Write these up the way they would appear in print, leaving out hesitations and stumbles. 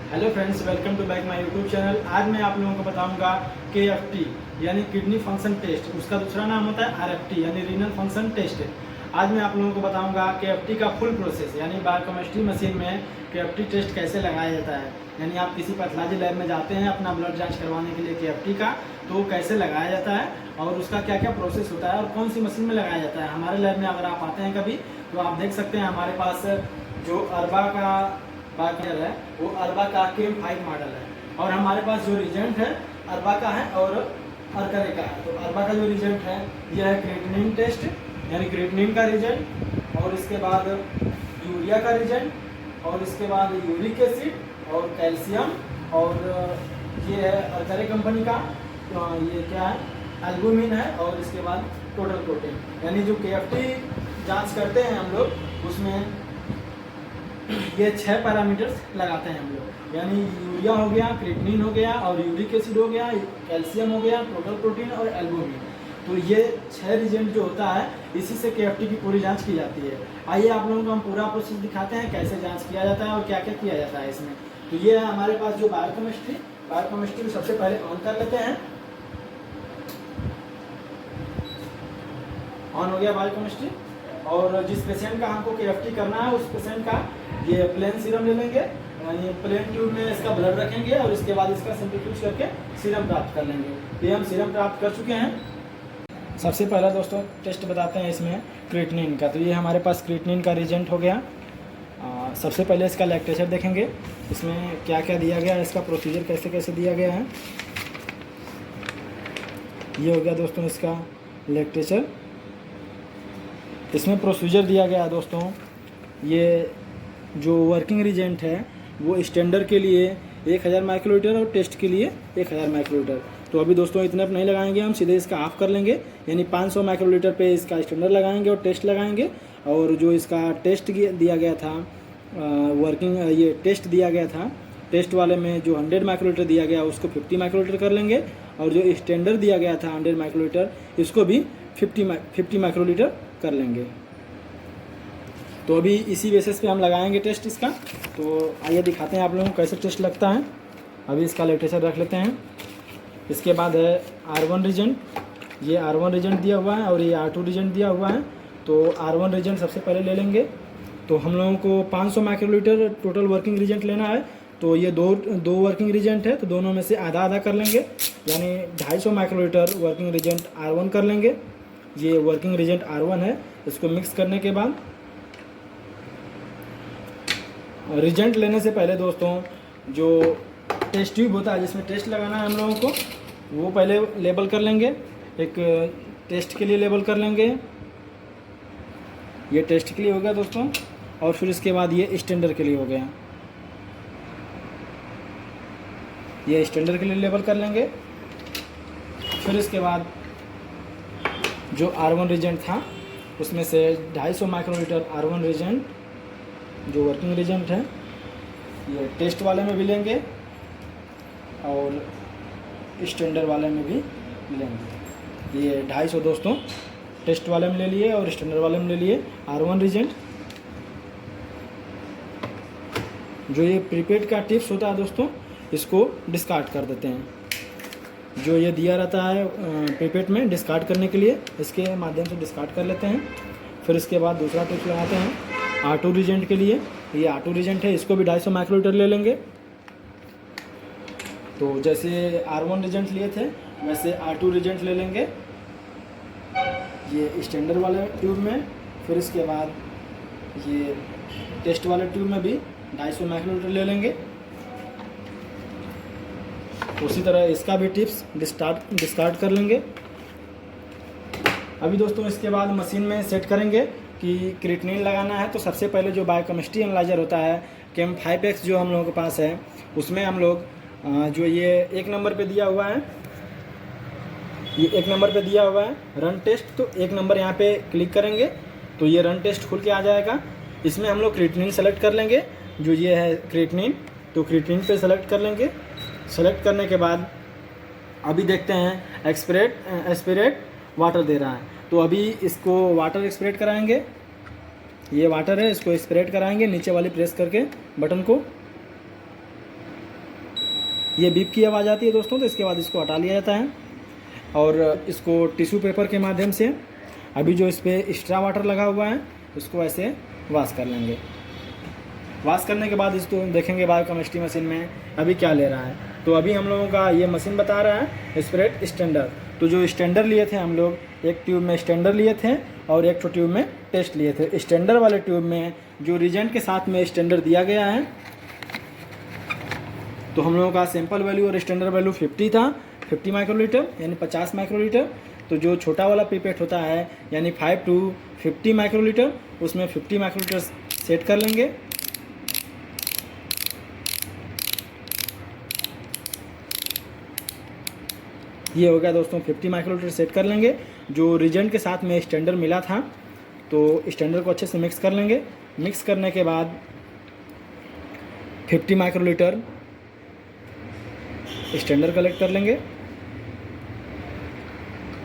Hello friends, welcome to back my YouTube channel. आज मैं आप लोगों को बताऊंगा KFT यानी किडनी फंक्शन टेस्ट। उसका दूसरा नाम होता है RFT यानी रीनल फंक्शन टेस्ट। आज मैं आप लोगों को बताऊंगा KFT का फुल प्रोसेस यानी बायोकेमिस्ट्री मशीन में KFT टेस्ट कैसे लगाया जाता है। यानी आप किसी पैथोलॉजी लैब में जाते हैं अपना ब्लड जांच करवाने के लिए KFT का, तो वो कैसे लगाया जाता है और उसका क्या क्या प्रोसेस होता है और कौन सी मशीन में लगाया जाता है। हमारे लैब में अगर आप आते हैं कभी तो आप देख सकते हैं हमारे पास जो अरबा का बायोकेमिकल है वो अरबा का KM5 मॉडल है और हमारे पास जो रिजेंट है अरबा का है और अरकरे का है। तो अरबा का जो रिजेंट है यह है क्रिएटिनिन टेस्ट यानी क्रिएटिनिन का रिजेंट, और इसके बाद यूरिया का रिजेंट, और इसके बाद यूरिक एसिड और कैल्शियम, और ये है अरकरे कंपनी का ये क्या है एल्बुमिन है, और इसके बाद टोटल प्रोटीन। यानी जो KFT जांच करते हैं हम लोग उसमें ये 6 पैरामीटर्स लगाते हैं हम लोग। यानी यूरिया हो गया, क्रिएटिनिन हो गया और यूरिक एसिड हो गया, कैल्शियम हो गया, टोटल प्रोटीन और एल्बुमिन। तो ये 6 रिजेंट जो होता है इसी से KFT की पूरी जांच की जाती है। आइए आप लोगों को हम पूरा प्रोसेस दिखाते हैं कैसे जांच किया जाता है और क्या क्या किया जाता है इसमें। तो ये है हमारे पास जो बायोकेमिस्ट्री सबसे पहले ऑन कर लेते हैं। ऑन हो गया बायोकेमिस्ट्री, और जिस पेशेंट का हमको KFT करना है उस पेशेंट का ये प्लेन सीरम ले लेंगे, यानी प्लेन ट्यूब में इसका ब्लड रखेंगे और इसके बाद इसका सेंट्रीफ्यूज करके सीरम प्राप्त कर लेंगे। ये हम सीरम प्राप्त कर चुके हैं। सबसे पहला दोस्तों टेस्ट बताते हैं इसमें क्रिएटिनिन का। तो ये हमारे पास क्रिएटिनिन का रिजेंट हो गया। सबसे पहले इसका लैक्टेचर देखेंगे, इसमें क्या क्या दिया गया है, इसका प्रोसीजर कैसे कैसे दिया गया है। ये हो गया दोस्तों इसका लैक्टेचर। इसमें प्रोसीजर दिया गया है दोस्तों। ये जो वर्किंग रिजेंट है वो स्टैंडर्ड के लिए 1000 माइक्रोलीटर और टेस्ट के लिए 1000 माइक्रोलीटर। तो अभी दोस्तों इतने नहीं लगाएंगे, हम सीधे इसका ऑफ कर लेंगे। यानी 500 माइक्रोलीटर पे इसका स्टैंडर्ड लगाएंगे और टेस्ट लगाएंगे। और जो इसका टेस्ट दिया गया था वर्किंग ये टेस्ट दिया गया था, टेस्ट वाले में जो 100 माइक्रोलीटर दिया गया उसको 50 माइक्रोलीटर कर लेंगे, और जो स्टैंडर्ड दिया गया था 100 माइक्रोलीटर इसको भी 50 माइक्रोलीटर कर लेंगे। तो अभी इसी बेसिस पे हम लगाएंगे टेस्ट इसका। तो आइए दिखाते हैं आप लोगों को कैसे टेस्ट लगता है। अभी इसका लिटरेचर रख लेते हैं। इसके बाद है R1 रिजेंट। ये R1 रिजेंट दिया हुआ है और ये R2 रिजेंट दिया हुआ है। तो R1 रिजेंट सबसे पहले ले लेंगे। तो हम लोगों को 500 माइक्रोलीटर टोटल वर्किंग रिजेंट लेना है। तो ये दो वर्किंग रिजेंट है तो दोनों में से आधा आधा कर लेंगे, यानी 250 माइक्रोलीटर वर्किंग रिजेंट R1 कर लेंगे। ये वर्किंग रिजेंट R1 है। इसको मिक्स करने के बाद रिजेंट लेने से पहले दोस्तों जो टेस्ट ट्यूब होता है जिसमें टेस्ट लगाना है हम लोगों को वो पहले लेबल कर लेंगे। एक टेस्ट के लिए लेबल कर लेंगे, ये टेस्ट के लिए हो गया दोस्तों। और फिर इसके बाद ये स्टैंडर्ड के लिए हो गया, ये स्टैंडर्ड के लिए लेबल कर लेंगे। फिर इसके बाद जो R1 रिजेंट था उसमें से 250 माइक्रोलीटर R1 रिजेंट जो वर्किंग रिजेंट है ये टेस्ट वाले में भी लेंगे और स्टैंडर्ड वाले में भी लेंगे। ये 250 दोस्तों टेस्ट वाले में ले लिए और स्टैंडर्ड वाले में ले लिए R1 रिजेंट। जो ये प्रीपेड का टिप्स होता है दोस्तों इसको डिस्कार्ड कर देते हैं। जो ये दिया रहता है प्रीपेड में डिस्कार्ड करने के लिए, इसके माध्यम से डिस्कार्ड कर लेते हैं। फिर इसके बाद दूसरा टिप्स लगाते हैं R2 रिजेंट के लिए। ये R2 रिजेंट है, इसको भी 250 माइक्रोलीटर ले लेंगे। तो जैसे R1 रिजेंट लिए थे वैसे R2 रिजेंट ले लेंगे ये स्टैंडर्ड वाले ट्यूब में। फिर इसके बाद ये टेस्ट वाले ट्यूब में भी 250 माइक्रोलीटर ले लेंगे। उसी तरह इसका भी टिप्स डिस्कार्ड कर लेंगे। अभी दोस्तों इसके बाद मशीन में सेट करेंगे कि क्रिएटिनिन लगाना है। तो सबसे पहले जो बायोकेमिस्ट्री एनालाइजर होता है KM5X जो हम लोगों के पास है उसमें हम लोग जो ये 1 नंबर पे दिया हुआ है, ये 1 नंबर पे दिया हुआ है रन टेस्ट। तो 1 नंबर यहाँ पे क्लिक करेंगे तो ये रन टेस्ट खुल के आ जाएगा। इसमें हम लोग क्रिएटिनिन सेलेक्ट कर लेंगे। जो ये है क्रिएटिनिन, तो क्रिएटिनिन पे सेलेक्ट कर लेंगे। सेलेक्ट करने के बाद अभी देखते हैं एक्सपिरेट वाटर दे रहा है। तो अभी इसको वाटर एक्सपिरेट कराएंगे। ये वाटर है, इसको स्प्रेड कराएंगे नीचे वाली प्रेस करके बटन को। ये बीप की आवाज़ आती है दोस्तों, तो इसके बाद इसको हटा लिया जाता है और इसको टिश्यू पेपर के माध्यम से अभी जो इस पर एक्स्ट्रा वाटर लगा हुआ है उसको ऐसे वॉश कर लेंगे। वॉश करने के बाद इसको देखेंगे बायोकेमिस्ट्री मशीन में अभी क्या ले रहा है। तो अभी हम लोगों का ये मशीन बता रहा है स्प्रेड स्टैंडर्ड। तो जो स्टैंडर्ड लिए थे हम लोग, एक ट्यूब में स्टैंडर्ड लिए थे और एक ट्यूब में टेस्ट लिए थे। स्टैंडर्ड वाले ट्यूब में जो रिजेंट के साथ में स्टैंडर्ड दिया गया है, तो हम लोगों का सैंपल वैल्यू और स्टैंडर्ड वैल्यू 50 था, 50 माइक्रोलीटर यानी 50 माइक्रोलीटर। तो जो छोटा वाला पिपेट होता है यानी 5 to 50 माइक्रोलीटर, उसमें 50 माइक्रोलीटर सेट कर लेंगे। ये हो गया दोस्तों, 50 माइक्रोलीटर सेट कर लेंगे। जो रिजेंट के साथ में स्टैंडर्ड मिला था तो स्टैंडर्ड को अच्छे से मिक्स कर लेंगे। मिक्स करने के बाद 50 माइक्रोलीटर स्टैंडर्ड कलेक्ट कर लेंगे।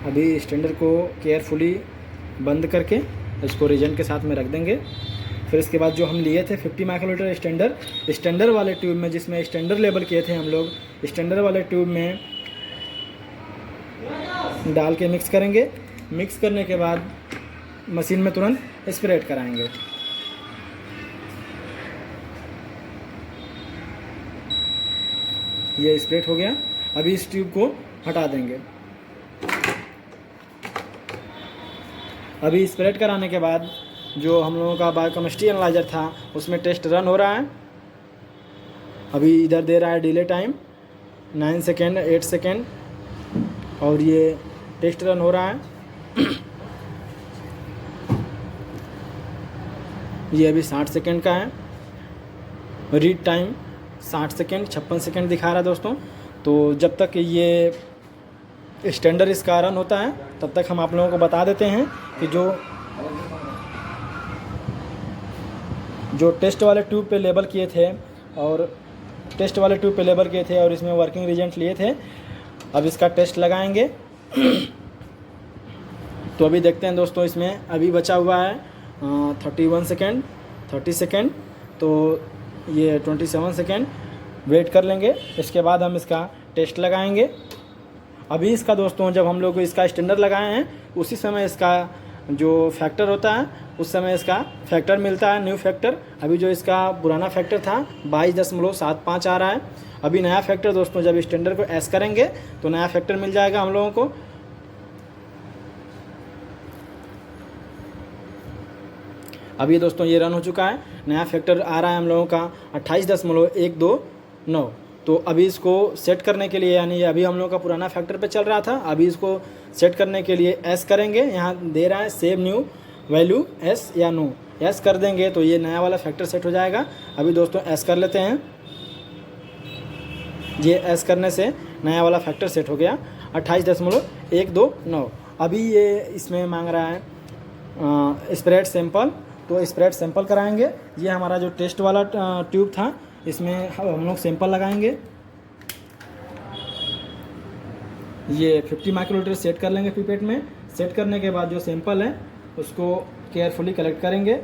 अभी स्टैंडर्ड को केयरफुली बंद करके इसको रिजेंट के साथ में रख देंगे। फिर इसके बाद जो हम लिए थे 50 माइक्रोलीटर स्टैंडर्ड वाले ट्यूब में, जिसमें स्टैंडर्ड लेबल किए थे हम लोग, स्टैंडर्ड वाले ट्यूब में डाल के मिक्स करेंगे। मिक्स करने के बाद मशीन में तुरंत स्प्रेड कराएंगे। ये स्प्रेड हो गया। अभी इस ट्यूब को हटा देंगे। अभी स्प्रेड कराने के बाद जो हम लोगों का बायोकेमिस्ट्री एनालाइजर था उसमें टेस्ट रन हो रहा है। अभी इधर दे रहा है डिले टाइम 9 सेकेंड 8 सेकेंड और ये टेस्ट रन हो रहा है। ये अभी 60 सेकेंड का है। रीड टाइम 60 सेकेंड 56 सेकेंड दिखा रहा है दोस्तों। तो जब तक ये स्टैंडर्ड इसका रन होता है तब तक हम आप लोगों को बता देते हैं कि जो टेस्ट वाले ट्यूब पे लेबल किए थे और इसमें वर्किंग रिजेंट लिए थे, अब इसका टेस्ट लगाएंगे। तो अभी देखते हैं दोस्तों, इसमें अभी बचा हुआ है 31 सेकेंड 30 सेकेंड, तो ये 27 सेकेंड वेट कर लेंगे। इसके बाद हम इसका टेस्ट लगाएंगे। अभी इसका दोस्तों जब हम लोग इसका स्टैंडर्ड लगाए हैं उसी समय इसका जो फैक्टर होता है उस समय इसका फैक्टर मिलता है, न्यू फैक्टर। अभी जो इसका पुराना फैक्टर था 22.75 आ रहा है। अभी नया फैक्टर दोस्तों जब स्टैंडर्ड को ऐस करेंगे तो नया फैक्टर मिल जाएगा हम लोगों को। अभी दोस्तों ये रन हो चुका है। नया फैक्टर आ रहा है हम लोगों का 28.129। तो अभी इसको सेट करने के लिए, यानी अभी हम लोगों का पुराना फैक्टर पे चल रहा था, अभी इसको सेट करने के लिए एस करेंगे। यहाँ दे रहा है सेव न्यू वैल्यू एस या नो, एस कर देंगे तो ये नया वाला फैक्टर सेट हो जाएगा। अभी दोस्तों एस कर लेते हैं। ये एस करने से नया वाला फैक्टर सेट हो गया 28.129। अभी ये इसमें मांग रहा है स्प्रेड सैंपल, तो स्प्रेड सैंपल कराएंगे। ये हमारा जो टेस्ट वाला ट्यूब था इसमें हम लोग सैंपल लगाएंगे। ये 50 माइक्रोलीटर सेट कर लेंगे पिपेट में। सेट करने के बाद जो सैंपल है उसको केयरफुली कलेक्ट करेंगे।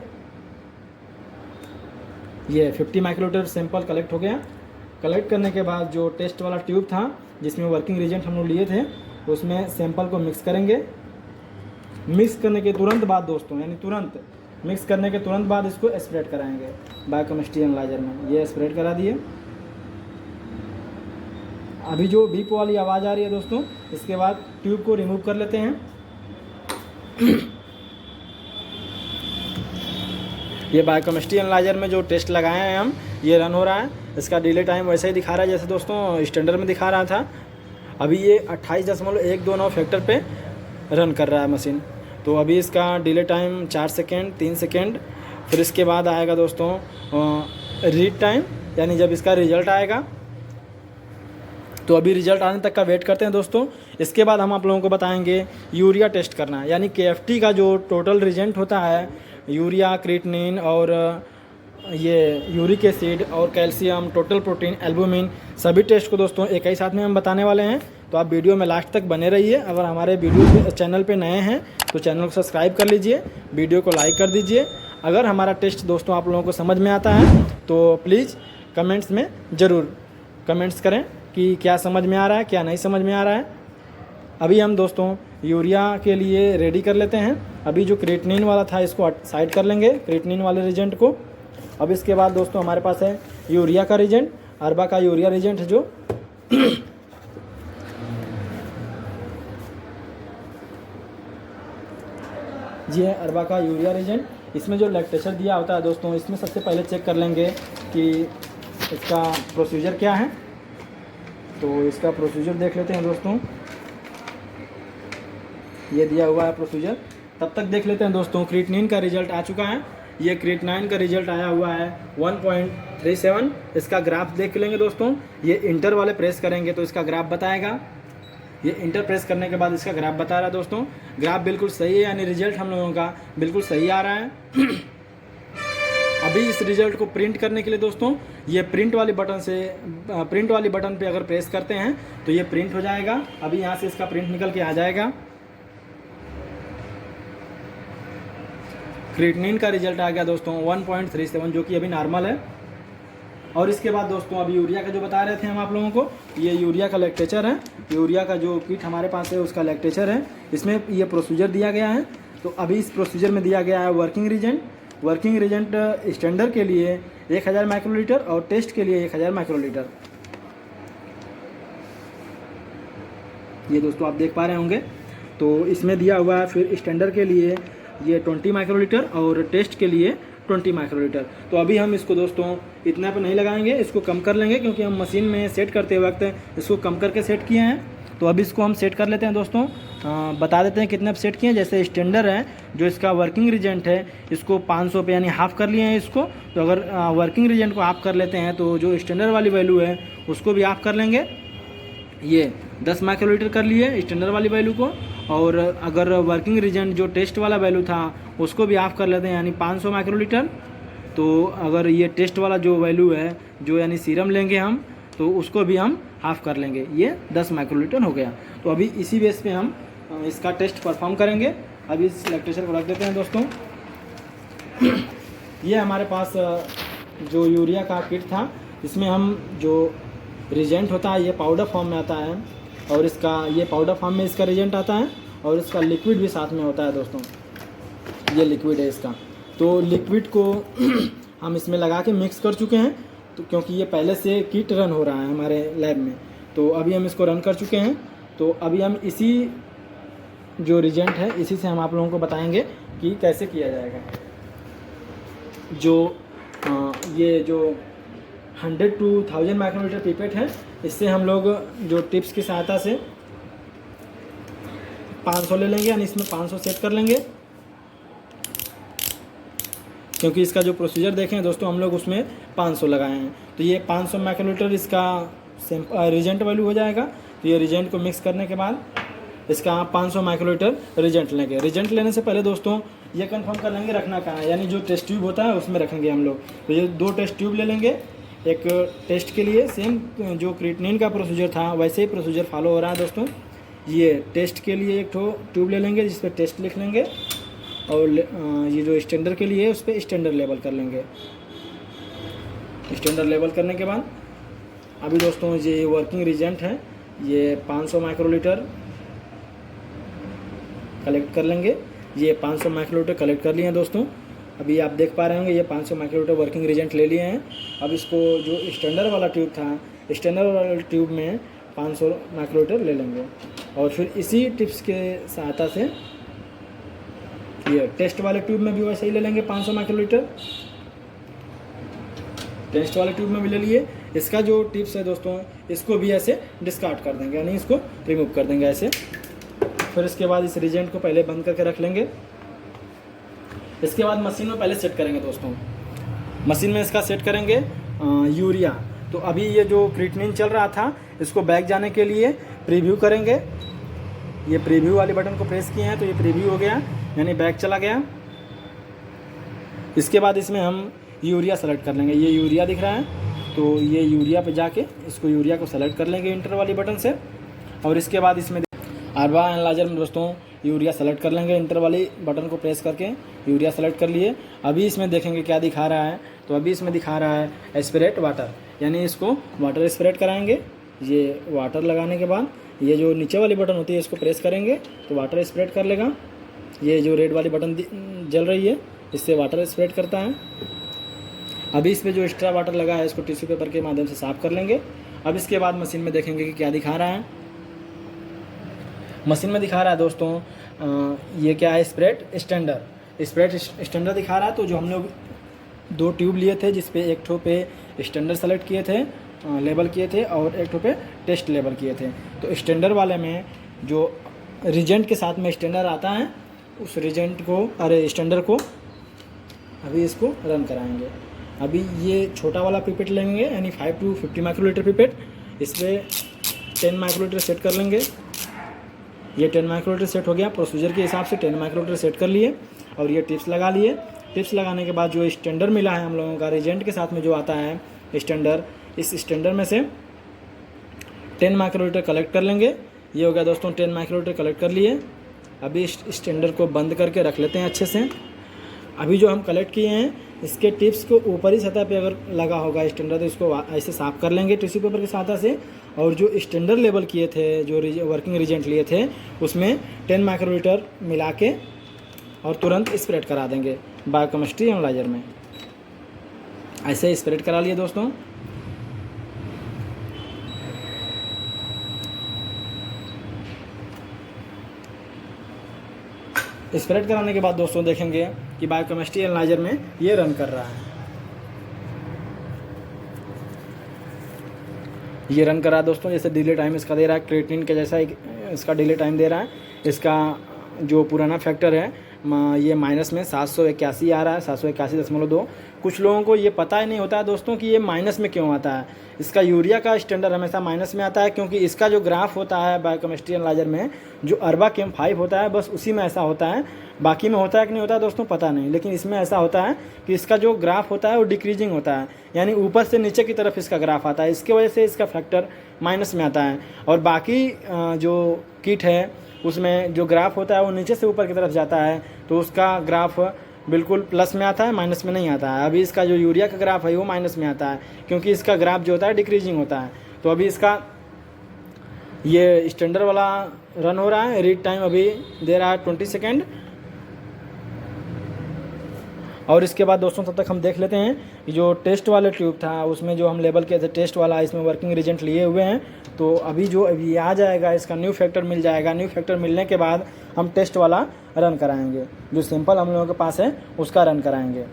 ये 50 माइक्रोलीटर सैंपल कलेक्ट हो गया। कलेक्ट करने के बाद जो टेस्ट वाला ट्यूब था जिसमें वर्किंग रिजेंट हम लोग लिए थे उसमें सैंपल को मिक्स करेंगे। मिक्स करने के तुरंत बाद दोस्तों, यानी तुरंत मिक्स करने के तुरंत बाद इसको स्प्रेड कराएंगे बायोकेमिस्ट्री एनालाइजर में। ये स्प्रेड करा दिए। अभी जो बीप वाली आवाज़ आ रही है दोस्तों, इसके बाद ट्यूब को रिमूव कर लेते हैं। ये बायोकेमिस्ट्री एनालाइजर में जो टेस्ट लगाए हैं हम, ये रन हो रहा है। इसका डिले टाइम वैसे ही दिखा रहा है जैसे दोस्तों स्टैंडर्ड में दिखा रहा था। अभी ये 28.129 फैक्टर पे रन कर रहा है मशीन। तो अभी इसका डिले टाइम 4 सेकेंड 3 सेकेंड। फिर इसके बाद आएगा दोस्तों रीड टाइम, यानी जब इसका रिज़ल्ट आएगा। तो अभी रिज़ल्ट आने तक का वेट करते हैं दोस्तों। इसके बाद हम आप लोगों को बताएंगे यूरिया टेस्ट करना, यानी KFT का जो टोटल रिजेंट होता है, यूरिया, क्रिएटिनिन और ये यूरिक एसिड और कैल्शियम, टोटल प्रोटीन, एल्बुमिन, सभी टेस्ट को दोस्तों एक ही साथ में हम बताने वाले हैं। तो आप वीडियो में लास्ट तक बने रहिए। अगर हमारे वीडियो चैनल पे नए हैं तो चैनल को सब्सक्राइब कर लीजिए, वीडियो को लाइक कर दीजिए। अगर हमारा टेस्ट दोस्तों आप लोगों को समझ में आता है तो प्लीज़ कमेंट्स में ज़रूर कमेंट्स करें। कि क्या समझ में आ रहा है, क्या नहीं समझ में आ रहा है। अभी हम दोस्तों यूरिया के लिए रेडी कर लेते हैं। अभी जो क्रिएटिनिन वाला था इसको साइड कर लेंगे, क्रिएटिनिन वाले रिजेंट को। अब इसके बाद दोस्तों हमारे पास है यूरिया का रिजेंट, अरबा का यूरिया रिजेंट है जो जी है अरबा का यूरिया रिजेंट। इसमें जो लैक्टेचर दिया होता है दोस्तों, इसमें सबसे पहले चेक कर लेंगे कि इसका प्रोसीजर क्या है। तो इसका प्रोसीजर देख लेते हैं दोस्तों, ये दिया हुआ है प्रोसीजर। तब तक देख लेते हैं दोस्तों क्रिएटिनिन का रिजल्ट आ चुका है। ये क्रिएटिनिन का रिजल्ट आया हुआ है 1.37। इसका ग्राफ देख लेंगे दोस्तों, ये इंटर वाले प्रेस करेंगे तो इसका ग्राफ बताएगा। ये इंटर प्रेस करने के बाद इसका ग्राफ बता रहा है दोस्तों। ग्राफ बिल्कुल सही है, यानी रिजल्ट हम लोगों का बिल्कुल सही आ रहा है। अभी इस रिजल्ट को प्रिंट करने के लिए दोस्तों ये प्रिंट वाली बटन पे अगर प्रेस करते हैं तो ये प्रिंट हो जाएगा। अभी यहाँ से इसका प्रिंट निकल के आ जाएगा। क्रिएटिनिन का रिजल्ट आ गया दोस्तों 1.37, जो कि अभी नॉर्मल है। और इसके बाद दोस्तों अभी यूरिया का जो बता रहे थे हम आप लोगों को, ये यूरिया का लैक्टेचर है। यूरिया का जो किट हमारे पास है उसका लैक्टेचर है। इसमें ये प्रोसीजर दिया गया है। तो अभी इस प्रोसीजर में दिया गया है working reagent. Working reagent standard के लिए 1000 माइक्रोलीटर और टेस्ट के लिए 1000 माइक्रोलीटर। ये दोस्तों आप देख पा रहे होंगे। तो इसमें दिया हुआ है फिर स्टैंडर्ड के लिए ये 20 माइक्रोलीटर और टेस्ट के लिए 20 माइक्रोलीटर। तो अभी हम इसको दोस्तों इतना पे नहीं लगाएंगे, इसको कम कर लेंगे, क्योंकि हम मशीन में सेट करते वक्त इसको कम करके सेट किए हैं। तो अभी इसको हम सेट कर लेते हैं दोस्तों। बता देते हैं कितने पे सेट किए हैं। जैसे स्टैंडर्ड है जो इसका वर्किंग रिजेंट है, इसको 500 पे यानी हाफ़ कर लिए हैं इसको। तो अगर वर्किंग रिजेंट को हाफ़ कर लेते हैं तो जो स्टैंडर्ड वाली वैल्यू है उसको भी हाफ़ कर लेंगे। ये 10 माइक्रोलीटर कर लिए स्टैंडर्ड वाली वैल्यू को। और अगर वर्किंग रिजेंट जो टेस्ट वाला वैल्यू था उसको भी हाफ़ कर लेते हैं, यानी 500 माइक्रोलीटर। तो अगर ये टेस्ट वाला जो वैल्यू है जो यानी सीरम लेंगे हम, तो उसको भी हम हाफ़ कर लेंगे। ये 10 माइक्रोलीटर हो गया। तो अभी इसी बेस पे हम इसका टेस्ट परफॉर्म करेंगे। अभी इस लैक्टेचर को रख देते हैं दोस्तों। ये हमारे पास जो यूरिया का किट था, इसमें हम जो रिजेंट होता है ये पाउडर फॉर्म में आता है, और इसका ये पाउडर फॉर्म में इसका रिजेंट आता है, और इसका लिक्विड भी साथ में होता है दोस्तों। ये लिक्विड है इसका। तो लिक्विड को हम इसमें लगा के मिक्स कर चुके हैं, तो क्योंकि ये पहले से किट रन हो रहा है हमारे लैब में, तो अभी हम इसको रन कर चुके हैं। तो अभी हम इसी जो रिजेंट है इसी से हम आप लोगों को बताएंगे कि कैसे किया जाएगा। ये जो 100 to 1000 माइक्रोलीटर पिपेट है, इससे हम लोग जो टिप्स की सहायता से 500 ले लेंगे, यानी इसमें 500 सेट कर लेंगे। क्योंकि इसका जो प्रोसीजर देखें दोस्तों हम लोग उसमें 500 लगाए हैं। तो ये 500 माइक्रोलीटर इसका रिजेंट वैल्यू हो जाएगा। तो ये रिजेंट को मिक्स करने के बाद इसका 500 माइक्रोलीटर रिजेंट लेंगे। रिजेंट लेने से पहले दोस्तों ये कंफर्म कर लेंगे रखना कहाँ है, यानी जो टेस्ट ट्यूब होता है उसमें रखेंगे हम लोग। तो ये 2 टेस्ट ट्यूब ले लेंगे। एक टेस्ट के लिए सेम जो क्रिएटिनिन का प्रोसीजर था वैसे ही प्रोसीजर फॉलो हो रहा है दोस्तों। ये टेस्ट के लिए एक ट्यूब ले लेंगे जिस पर टेस्ट लिख लेंगे, और ये जो स्टैंडर्ड के लिए है उस पर स्टैंडर्ड लेवल कर लेंगे। स्टैंडर्ड लेवल करने के बाद अभी दोस्तों ये वर्किंग रिजेंट है, ये 500 माइक्रोलीटर कलेक्ट कर लेंगे। ये 500 माइक्रोलीटर कलेक्ट कर लिए हैं दोस्तों। अभी आप देख पा रहे होंगे ये 500 माइक्रोलीटर वर्किंग रिजेंट ले लिए हैं। अब इसको जो स्टैंडर्ड वाला ट्यूब था, स्टैंडर्ड वाला ट्यूब में 500 माइक्रोलीटर ले लेंगे, और फिर इसी टिप्स के सहायता से ये टेस्ट वाले ट्यूब में भी वैसे ही ले लेंगे 500 माइक्रोलीटर। टेस्ट वाले ट्यूब में भी ले लिए। इसका जो टिप्स है दोस्तों इसको भी ऐसे डिस्कार्ड कर देंगे, यानी इसको रिमूव कर देंगे ऐसे। फिर इसके बाद इस रिजेंट को पहले बंद करके रख लेंगे। इसके बाद मशीन में पहले सेट करेंगे दोस्तों। मशीन में इसका सेट करेंगे यूरिया। तो अभी ये जो क्रिएटिनिन चल रहा था इसको बैक जाने के लिए प्रीव्यू करेंगे। ये प्रीव्यू वाले बटन को प्रेस किए हैं तो ये प्रीव्यू हो गया, यानी बैक चला गया। इसके बाद इसमें हम यूरिया सेलेक्ट कर लेंगे। ये यूरिया दिख रहा है, तो ये यूरिया पे जाके इसको यूरिया को सेलेक्ट कर लेंगे इंटर वाली बटन से। और इसके बाद इसमें अरबा एनालाइजर में दोस्तों यूरिया सेलेक्ट कर लेंगे, इंटर वाली बटन को प्रेस करके यूरिया सेलेक्ट कर लिए। अभी इसमें देखेंगे क्या दिखा रहा है, तो अभी इसमें दिखा रहा है एस्पिरेट वाटर, यानी इसको वाटर एस्पिरेट कराएंगे। ये वाटर लगाने के बाद ये जो नीचे वाली बटन होती है इसको प्रेस करेंगे तो वाटर स्प्रेड कर लेगा। ये जो रेड वाली बटन जल रही है इससे वाटर स्प्रेड करता है। अभी इस पर जो एक्स्ट्रा वाटर लगा है इसको टिश्यू पेपर के माध्यम से साफ़ कर लेंगे। अब इसके बाद मशीन में देखेंगे कि क्या दिखा रहा है। मशीन में दिखा रहा है दोस्तों ये क्या है, स्प्रेड स्टैंडर दिखा रहा है। तो जो हम लोग 2 ट्यूब लिए थे जिसपे एक ठो पे स्टैंडर सेलेक्ट किए थे, लेबल किए थे, और एक ठो पे टेस्ट लेबल किए थे। तो स्टैंडर वाले में जो रीजेंट के साथ में स्टैंडर आता है उस स्टैंडर को अभी इसको रन कराएंगे। अभी ये छोटा वाला पिपेट लेंगे यानी 5 to 50 माइक्रोलीटर पिपेट, इस पर 10 माइक्रोलीटर सेट कर लेंगे। ये 10 माइक्रोलीटर सेट हो गया। प्रोसीजर के हिसाब से 10 माइक्रोलीटर सेट कर लिए और ये टिप्स लगा लिए। टिप्स लगाने के बाद जो स्टैंडर मिला है हम लोगों का रीजेंट के साथ में जो आता है स्टैंडर, इस स्टैंडर में से 10 माइक्रोलीटर कलेक्ट कर लेंगे। ये हो गया दोस्तों 10 माइक्रोलीटर कलेक्ट कर लिए। अभी इस स्टैंडर को बंद करके रख लेते हैं अच्छे से। अभी जो हम कलेक्ट किए हैं इसके टिप्स को ऊपरी सतह पे अगर लगा होगा स्टैंडर तो इसको ऐसे साफ़ कर लेंगे टिश्यू पेपर की सहायता से। और जो स्टैंडर लेबल किए थे, जो वर्किंग रीजेंट लिए थे, उसमें 10 माइक्रोलीटर मिला के और तुरंत स्प्रेड करा देंगे बायोकेमिस्ट्री एनालाइजर में। ऐसे स्प्रेड करा लिए दोस्तों। स्प्रेड कराने के बाद दोस्तों देखेंगे कि बायोकेमिस्ट्री एनालाइजर में ये रन कर रहा है। ये रन कर रहा है दोस्तों। जैसे डिले टाइम इसका दे रहा है क्रिएटिनिन के जैसा इसका डिले टाइम दे रहा है। इसका जो पुराना फैक्टर है ये माइनस में 781 आ रहा है, 781.2। कुछ लोगों को ये पता ही नहीं होता है दोस्तों कि ये माइनस में क्यों आता है। इसका यूरिया का स्टैंडर्ड हमेशा माइनस में आता है क्योंकि इसका जो ग्राफ होता है बायोकेमिस्ट्री एनालाइजर में जो अर्बाकेम 5 होता है बस उसी में ऐसा होता है। बाकी में होता है कि नहीं होता है दोस्तों पता नहीं, लेकिन इसमें ऐसा होता है कि इसका जो ग्राफ होता है वो डिक्रीजिंग होता है, यानी ऊपर से नीचे की तरफ इसका ग्राफ आता है। इसके वजह से इसका फैक्टर माइनस में आता है। और बाकी जो किट है उसमें जो ग्राफ होता है वो नीचे से ऊपर की तरफ जाता है तो उसका ग्राफ बिल्कुल प्लस में आता है, माइनस में नहीं आता है। अभी इसका जो यूरिया का ग्राफ है वो माइनस में आता है क्योंकि इसका ग्राफ जो होता है डिक्रीजिंग होता है। तो अभी इसका ये स्टैंडर्ड वाला रन हो रहा है। रीड टाइम अभी दे रहा है 20 सेकेंड। और इसके बाद दोस्तों तब तक हम देख लेते हैं कि जो टेस्ट वाले ट्यूब था उसमें जो हम लेबल किए थे टेस्ट वाला, इसमें वर्किंग रीजेंट लिए हुए हैं। तो अभी जो अभी आ जाएगा इसका न्यू फैक्टर मिल जाएगा। न्यू फैक्टर मिलने के बाद हम टेस्ट वाला रन कराएंगे, जो सिंपल हम लोगों के पास है उसका रन कराएंगे।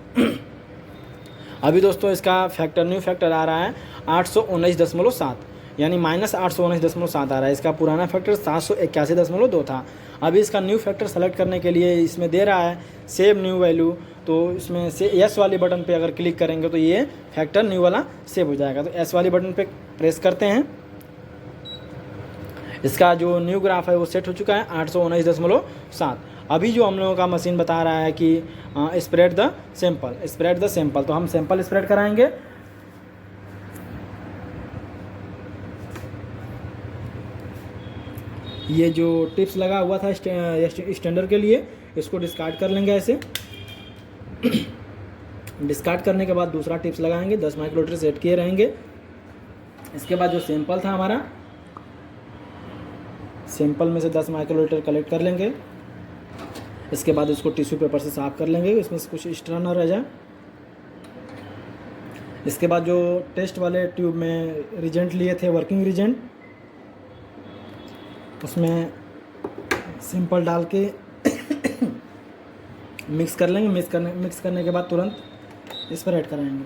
अभी दोस्तों इसका फैक्टर न्यू फैक्टर आ रहा है 819.7 यानी -819.7 आ रहा है। इसका पुराना फैक्टर 781.2 था। अभी इसका न्यू फैक्टर सेलेक्ट करने के लिए इसमें दे रहा है सेव न्यू वैल्यू। तो इसमें से एस वाली बटन पे अगर क्लिक करेंगे तो ये फैक्टर न्यू वाला सेव हो जाएगा। तो एस वाली बटन पे प्रेस करते हैं। इसका जो न्यू ग्राफ है वो सेट हो चुका है 819.7। अभी जो हम लोगों का मशीन बता रहा है कि स्प्रेड द सैंपल, तो हम सैंपल स्प्रेड कराएंगे। ये जो टिप्स लगा हुआ था स्टैंडर्ड के लिए इसको डिस्कार्ड कर लेंगे ऐसे। डिस्कार्ड करने के बाद दूसरा टिप्स लगाएंगे, 10 माइक्रोलीटर सेट किए रहेंगे। इसके बाद जो सैंपल था हमारा, सैंपल में से 10 माइक्रोलीटर कलेक्ट कर लेंगे। इसके बाद उसको टिश्यू पेपर से साफ कर लेंगे, इसमें से कुछ एक्स्ट्रा ना रह जाए। इसके बाद जो टेस्ट वाले ट्यूब में रीजेंट लिए थे वर्किंग रीजेंट, उसमें सिंपल डाल के मिक्स कर लेंगे। मिक्स करने के बाद तुरंत स्प्रेड कराएंगे।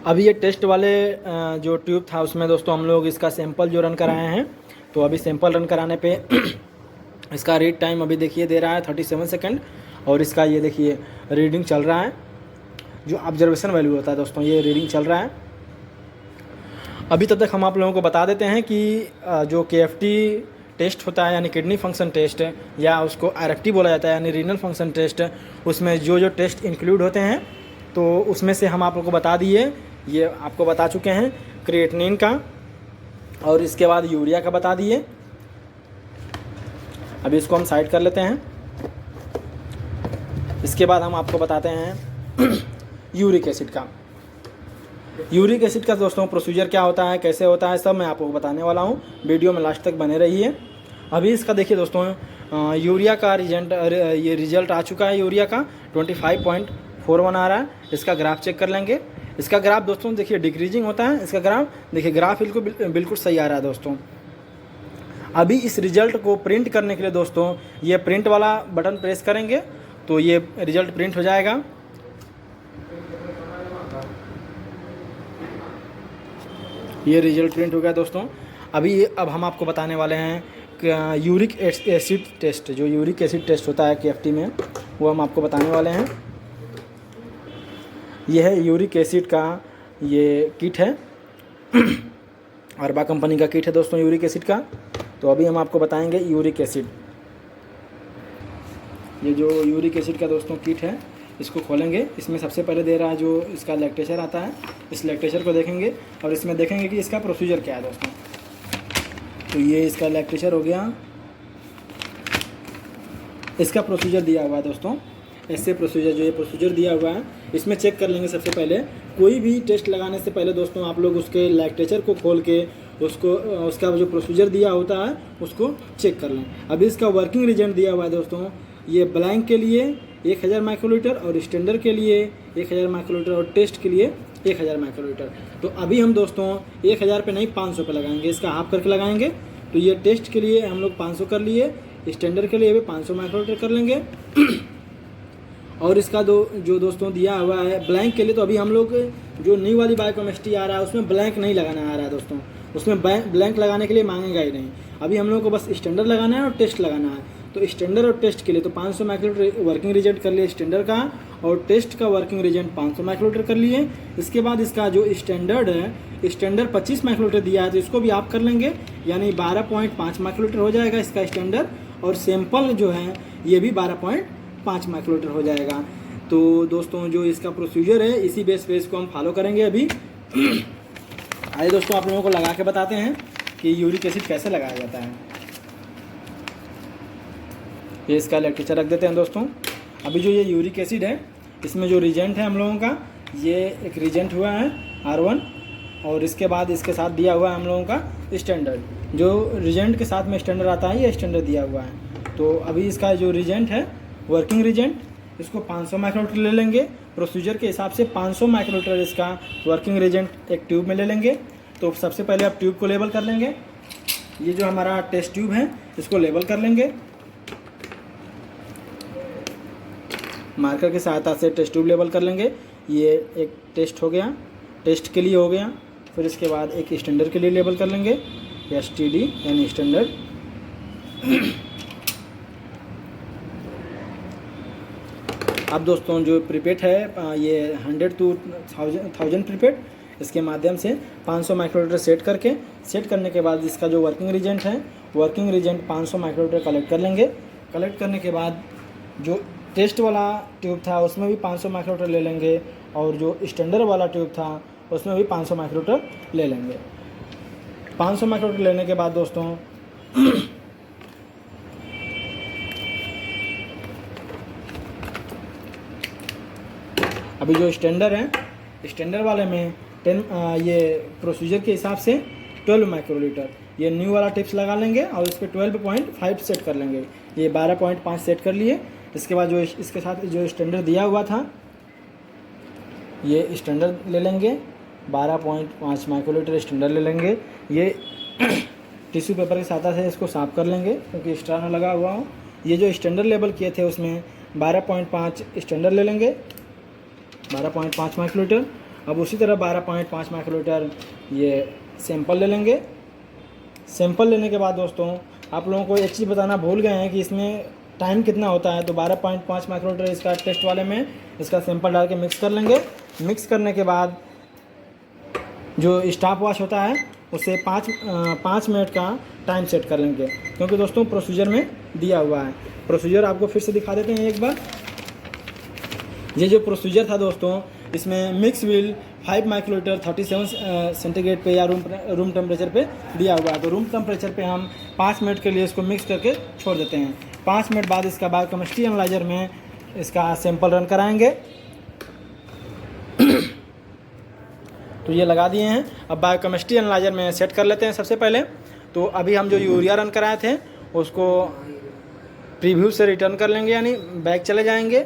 अभी ये टेस्ट वाले जो ट्यूब था उसमें दोस्तों हम लोग इसका सैंपल जो रन कराए हैं। तो अभी सैंपल रन कराने पे इसका रीड टाइम अभी देखिए दे रहा है 37 सेकेंड। और इसका ये देखिए रीडिंग चल रहा है, जो ऑब्जर्वेशन वैल्यू होता है दोस्तों ये रीडिंग चल रहा है। अभी तब तक हम आप लोगों को बता देते हैं कि जो KFT टेस्ट होता है यानी किडनी फंक्शन टेस्ट, या उसको RFT बोला जाता है यानी रीनल फंक्शन टेस्ट, उसमें जो टेस्ट इंक्लूड होते हैं तो उसमें से हम आप लोगों को बता दिए। ये आपको बता चुके हैं क्रिएटिनिन का और इसके बाद यूरिया का बता दिए। अभी इसको हम साइड कर लेते हैं। इसके बाद हम आपको बताते हैं यूरिक एसिड का। यूरिक एसिड का दोस्तों प्रोसीजर क्या होता है, कैसे होता है, सब मैं आपको बताने वाला हूँ। वीडियो में लास्ट तक बने रहिए। अभी इसका देखिए दोस्तों, यूरिया का ये रिजल्ट आ चुका है। यूरिया का 25.41 आ रहा है। इसका ग्राफ चेक कर लेंगे। इसका ग्राफ दोस्तों देखिए डिक्रीजिंग होता है। इसका ग्राफ देखिए, ग्राफ बिल्कुल सही आ रहा है दोस्तों। अभी इस रिजल्ट को प्रिंट करने के लिए दोस्तों ये प्रिंट वाला बटन प्रेस करेंगे तो ये रिजल्ट प्रिंट हो जाएगा। ये रिजल्ट प्रिंट हो गया दोस्तों। अब हम आपको बताने वाले हैं कि यूरिक एसिड टेस्ट, जो यूरिक एसिड टेस्ट होता है KFT में, वो हम आपको बताने वाले हैं। यह है यूरिक एसिड का ये किट है, अरबा कंपनी का किट है दोस्तों यूरिक एसिड का। तो अभी हम आपको बताएंगे यूरिक एसिड। ये जो यूरिक एसिड का दोस्तों किट है, इसको खोलेंगे। इसमें सबसे पहले दे रहा है जो इसका लेक्टेचर आता है। इस लेक्टेचर को देखेंगे और इसमें देखेंगे कि इसका प्रोसीजर क्या है दोस्तों। तो ये इसका लेक्टेचर हो गया, इसका प्रोसीजर दिया हुआ है दोस्तों। ऐसे प्रोसीजर, जो ये प्रोसीजर दिया हुआ है, इसमें चेक कर लेंगे। सबसे पहले कोई भी टेस्ट लगाने से पहले दोस्तों आप लोग उसके लेक्टेचर को खोल के उसका जो प्रोसीजर दिया होता है उसको चेक कर लें। अभी इसका वर्किंग रिजल्ट दिया हुआ है दोस्तों। ये ब्लैंक के लिए 1000 माइक्रोलीटर और स्टैंडर्ड के लिए 1000 माइक्रोलीटर और टेस्ट के लिए 1000 माइक्रोलीटर। तो अभी हम दोस्तों 1000 पे नहीं 500 पे लगाएंगे, इसका हाफ करके लगाएंगे। तो ये टेस्ट के लिए हम लोग 500 कर लिए, स्टैंडर्ड के लिए भी 500 माइक्रोलीटर कर लेंगे। और इसका जो दोस्तों दिया हुआ है ब्लैंक के लिए, तो अभी हम लोग जो न्यू वाली बायोकेमिस्ट्री आ रहा है उसमें ब्लैंक नहीं लगाना आ रहा है दोस्तों। उसमें ब्लैंक लगाने के लिए मांगेगा ही नहीं। अभी हम लोग को बस स्टैंडर्ड लगाना है और टेस्ट लगाना है। तो स्टैंडर्ड और टेस्ट के लिए तो 500 माइक्रोलीटर वर्किंग रिजल्ट कर लिए स्टैंडर्ड का, और टेस्ट का वर्किंग रिजल्ट 500 माइक्रोलीटर कर लिए। इसके बाद इसका जो स्टैंडर्ड है, स्टैंडर्ड 25 माइक्रोलीटर दिया है, तो इसको भी आप कर लेंगे, यानी 12.5 माइक्रोलीटर हो जाएगा इसका स्टैंडर्ड। और सैंपल जो है ये भी 12.5 माइक्रोलीटर हो जाएगा। तो दोस्तों जो इसका प्रोसीजर है, इसी बेस पे इसको हम फॉलो करेंगे अभी। आइए दोस्तों आप लोगों को लगा के बताते हैं कि यूरिक एसिड कैसे लगाया जाता है। ये इसका लेक्चर रख देते हैं दोस्तों। अभी जो ये यूरिक एसिड है, इसमें जो रिजेंट है हम लोगों का, ये एक रिजेंट हुआ है R1, और इसके बाद इसके साथ दिया हुआ है हम लोगों का स्टैंडर्ड। जो रिजेंट के साथ में स्टैंडर्ड आता है, ये स्टैंडर्ड दिया हुआ है। तो अभी इसका जो रिजेंट है, वर्किंग रिजेंट, इसको 500 माइक्रोलीटर ले लेंगे। प्रोसीजर के हिसाब से 500 माइक्रोलीटर इसका वर्किंग रिजेंट एक ट्यूब में ले लेंगे। तो सबसे पहले आप ट्यूब को लेबल कर लेंगे। ये जो हमारा टेस्ट ट्यूब है, इसको लेबल कर लेंगे। मार्कर की सहायता से टेस्ट ट्यूब लेबल कर लेंगे। ये एक टेस्ट हो गया, टेस्ट के लिए हो गया। फिर इसके बाद एक स्टैंडर्ड के लिए लेबल कर लेंगे, STD यानी स्टैंडर्ड। अब दोस्तों जो प्रिपेट है, ये 100 to 1000 प्रिपेट, इसके माध्यम से 500 माइक्रोलीटर सेट करने के बाद इसका जो वर्किंग रिजेंट है, वर्किंग रिजेंट 500 माइक्रोलीटर कलेक्ट कर लेंगे। कलेक्ट करने के बाद जो टेस्ट वाला ट्यूब था उसमें भी 500 माइक्रोलीटर ले लेंगे, और जो स्टैंडर्ड वाला ट्यूब था उसमें भी 500 माइक्रोलीटर ले लेंगे। 500 माइक्रोलीटर लेने के बाद दोस्तों अभी जो स्टैंडर्ड है, स्टैंडर्ड वाले में ये प्रोसीजर के हिसाब से 12 माइक्रोलीटर ये न्यू वाला टिप्स लगा लेंगे, और इस पर 12.5 सेट कर लेंगे। ये 12.5 सेट कर लिए। इसके बाद जो इसके साथ जो स्टैंडर्ड दिया हुआ था, ये स्टैंडर्ड ले लेंगे, 12.5 माइक्रोलीटर स्टैंडर्ड ले लेंगे। ये टिश्यू पेपर की सहायता से इसको साफ कर लेंगे क्योंकि एक्स्ट्रा ना लगा हुआ हो। ये जो स्टैंडर्ड लेवल किए थे उसमें 12.5 स्टैंडर्ड ले लेंगे, 12.5 माइक्रोलीटर। अब उसी तरह 12.5 माइक्रोलीटर ये सैंपल ले लेंगे। सैंपल लेने के बाद दोस्तों आप लोगों को एक चीज़ बताना भूल गए हैं कि इसमें टाइम कितना होता है। तो 12.5 माइक्रोलीटर इसका टेस्ट वाले में इसका सैंपल डाल के मिक्स कर लेंगे। मिक्स करने के बाद जो स्टॉप वॉश होता है उसे 5 मिनट का टाइम सेट कर लेंगे, क्योंकि दोस्तों प्रोसीजर में दिया हुआ है। प्रोसीजर आपको फिर से दिखा देते हैं एक बार। ये जो प्रोसीजर था दोस्तों, इसमें मिक्स व्हील 5 माइक्रोलीटर 37 सेंटीग्रेड पे या रूम टेम्परेचर पे दिया हुआ है। तो रूम टेम्परेचर पे हम 5 मिनट के लिए इसको मिक्स करके छोड़ देते हैं। 5 मिनट बाद इसका बायोकेमिस्ट्री एनालाइजर में इसका सैंपल रन कराएंगे। तो ये लगा दिए हैं। अब बायोकेमिस्ट्री एनालाइजर में सेट कर लेते हैं सबसे पहले। तो अभी हम जो यूरिया रन कराए थे उसको प्रीव्यू से रिटर्न कर लेंगे, यानी बैक चले जाएंगे।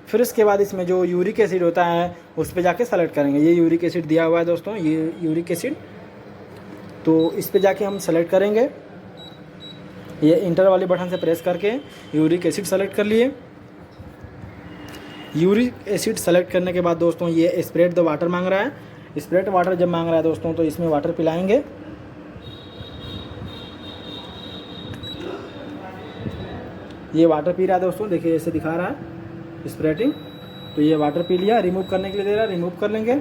फिर इसके बाद इसमें जो यूरिक एसिड होता है उस पर जाके सेलेक्ट करेंगे। ये यूरिक एसिड दिया हुआ है दोस्तों, ये यूरिक एसिड, तो इस पे जाके हम सेलेक्ट करेंगे। ये इंटर वाली बटन से प्रेस करके यूरिक एसिड सेलेक्ट कर लिए। यूरिक एसिड सेलेक्ट करने के बाद दोस्तों ये स्प्रेड द वाटर मांग रहा है। स्प्रेड वाटर जब मांग रहा है दोस्तों तो इसमें वाटर पिलाएंगे। ये वाटर पी रहा है दोस्तों, देखिए ऐसे दिखा रहा है स्प्रेटिंग। तो ये वाटर पी लिया, रिमूव करने के लिए दे रहा है, रिमूव कर लेंगे।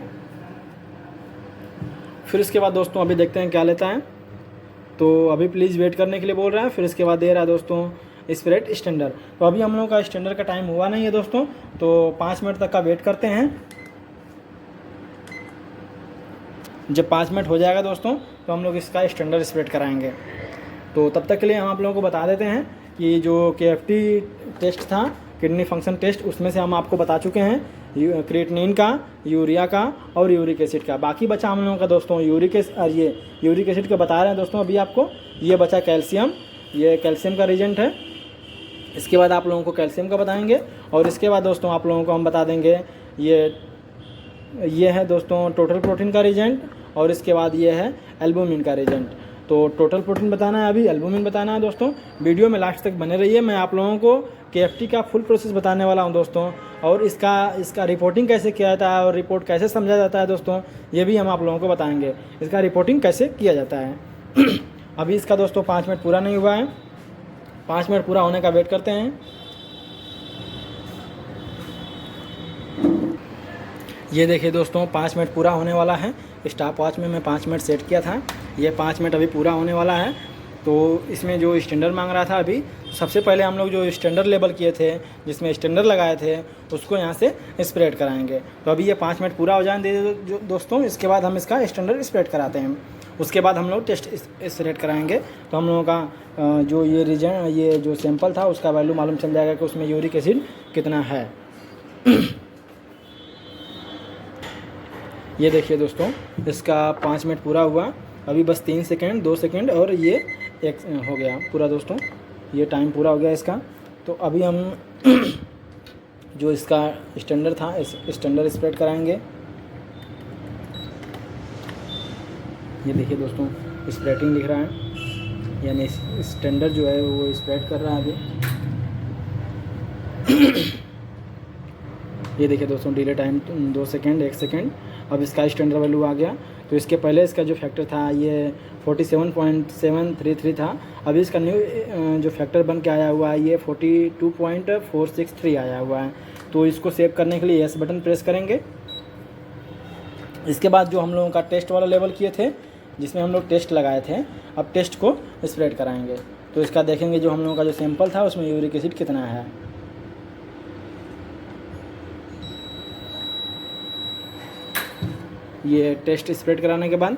फिर इसके बाद दोस्तों अभी देखते हैं क्या लेता है। तो अभी प्लीज़ वेट करने के लिए बोल रहा है। फिर इसके बाद दे रहा है दोस्तों स्प्रेड स्टैंडर्ड। तो अभी हम लोगों का स्टैंडर्ड का टाइम हुआ नहीं है दोस्तों, तो 5 मिनट तक का वेट करते हैं। जब 5 मिनट हो जाएगा दोस्तों तो हम लोग इसका स्टैंडर्ड स्प्रेड कराएंगे। तो तब तक के लिए हम आप लोगों को बता देते हैं कि जो KFT टेस्ट था, किडनी फंक्शन टेस्ट, उसमें से हम आपको बता चुके हैं क्रिएटिनिन का, यूरिया का और यूरिक एसिड का। बाकी बचा हम लोगों का दोस्तों यूरिक एसिड का बता रहे हैं दोस्तों अभी आपको। ये बचा कैल्शियम, ये कैल्शियम का रीजेंट है। इसके बाद आप लोगों को कैल्शियम का बताएंगे। और इसके बाद दोस्तों आप लोगों को हम बता देंगे ये है दोस्तों टोटल प्रोटीन का रीजेंट। और इसके बाद ये है एल्बुमिन का रीजेंट। तो टोटल प्रोटीन बताना है, अभी एल्बुमिन बताना है दोस्तों। वीडियो में लास्ट तक बने रहिए, मैं आप लोगों को KFT का फुल प्रोसेस बताने वाला हूं दोस्तों। और इसका रिपोर्टिंग कैसे किया जाता है और रिपोर्ट कैसे समझा जाता है दोस्तों, ये भी हम आप लोगों को बताएंगे। इसका रिपोर्टिंग कैसे किया जाता है। अभी इसका दोस्तों 5 मिनट पूरा नहीं हुआ है, 5 मिनट पूरा होने का वेट करते हैं। ये देखिए दोस्तों 5 मिनट पूरा होने वाला है। स्टॉप वॉच में मैं 5 मिनट सेट किया था, ये 5 मिनट अभी पूरा होने वाला है। तो इसमें जो स्टैंडर्ड मांग रहा था अभी, सबसे पहले हम लोग जो स्टैंडर्ड लेवल किए थे, जिसमें स्टैंडर्ड लगाए थे, उसको यहाँ से स्प्रेड कराएंगे। तो अभी ये 5 मिनट पूरा हो जाने दे दोस्तों। इसके बाद हम इसका स्टैंडर्ड स्प्रेड कराते हैं। उसके बाद हम लोग टेस्ट स्प्रेड कराएंगे। तो हम लोगों का जो ये जो सैंपल था उसका वैल्यू मालूम चल जाएगा कि उसमें यूरिक एसिड कितना है। ये देखिए दोस्तों इसका 5 मिनट पूरा हुआ, अभी बस 3 सेकेंड 2 सेकेंड और ये एक हो गया पूरा दोस्तों, ये टाइम पूरा हो गया इसका। तो अभी हम जो इसका स्टैंडर्ड था स्टैंडर्ड स्प्रेड कराएंगे। ये देखिए दोस्तों स्प्रेडिंग लिख रहा है, यानी स्टैंडर्ड जो है वो स्प्रेड कर रहा है अभी। ये देखिए दोस्तों डिले टाइम 2 सेकेंड 1 सेकेंड। अब इसका स्टैंडर्ड वैल्यू आ गया। तो इसके पहले इसका जो फैक्टर था ये 47.733 था। अभी इसका न्यू जो फैक्टर बन के आया हुआ है ये 42.463 आया हुआ है। तो इसको सेव करने के लिए यस बटन प्रेस करेंगे। इसके बाद जो हम लोगों का टेस्ट वाला लेवल किए थे, जिसमें हम लोग टेस्ट लगाए थे, अब टेस्ट को स्प्रेड कराएंगे। तो इसका देखेंगे जो हम लोगों का जो सैंपल था उसमें यूरिक एसिड कितना है। ये टेस्ट स्प्रेड कराने के बाद